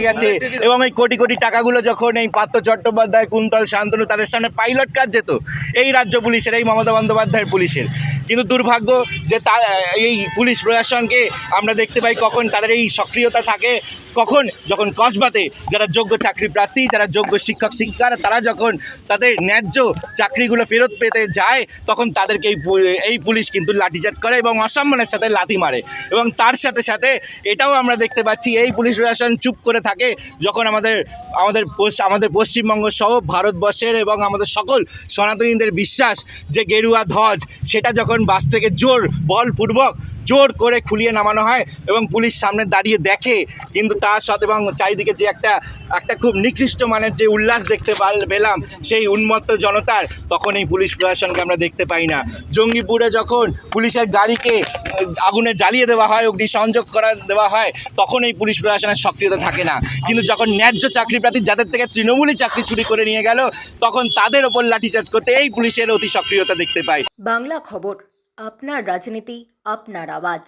গেছে এবং এই কোটি কোটি টাকাগুলো যখন এই পার্থ চট্টোপাধ্যায়, কুন্তল, শান্তনু তাদের সামনে পাইলট কাজ যেত এই রাজ্য পুলিশের, এই মমতা বন্দ্যোপাধ্যায়ের পুলিশের। কিন্তু দুর্ভাগ্য যে এই পুলিশ প্রশাসনকে আমরা দেখতে পাই কখন তাদের এই সক্রিয়তা থাকে, কখন যখন কসবাতে যারা যোগ্য চাকরি প্রার্থী, যারা যোগ্য শিক্ষক শিক্ষিকারা তারা যখন তাদের ন্যায্য চাকরিগুলো ফেরত পেতে যায়, তখন তাদেরকে এই পুলিশ কিন্তু লাঠিচার্জ করে এবং অসম্মানের সাথে লাথি মারে। এবং তার সাথে সাথে এটাও আমরা দেখতে পাচ্ছি এই পুলিশ প্রশাসন চুপ করে থাকে যখন আমাদের পশ্চিমবঙ্গ সহ ভারতবর্ষের এবং আমাদের সকল সনাতনীদের বিশ্বাস যে গেরুয়া ধ্বজ, সেটা যখন বাস থেকে বলপূর্বক জোর করে খুলিয়ে নামানো হয় এবং পুলিশ সামনে দাঁড়িয়ে দেখে, কিন্তু তার সাথে এবং চারিদিকে যে একটা খুব নিকৃষ্ট মানের যে উল্লাস দেখতে পেলাম সেই উন্মত্ত জনতার, তখন এই পুলিশ প্রশাসনকে আমরা দেখতে পাই না। জঙ্গিপুরে যখন পুলিশের গাড়িকে আগুনে জ্বালিয়ে দেওয়া হয়, অগ্নিসংযোগ দেওয়া হয়, তখন এই পুলিশ প্রশাসনের সক্রিয়তা থাকে না। কিন্তু যখন ন্যায্য চাকরি প্রার্থী যাদের থেকে তৃণমূলই চাকরি চুরি করে নিয়ে গেল, তখন তাদের ওপর লাঠিচার্জ করতে এই পুলিশের অতি সক্রিয়তা দেখতে পাই। বাংলা খবর, আপনার রাজনীতি, আপনার আওয়াজ।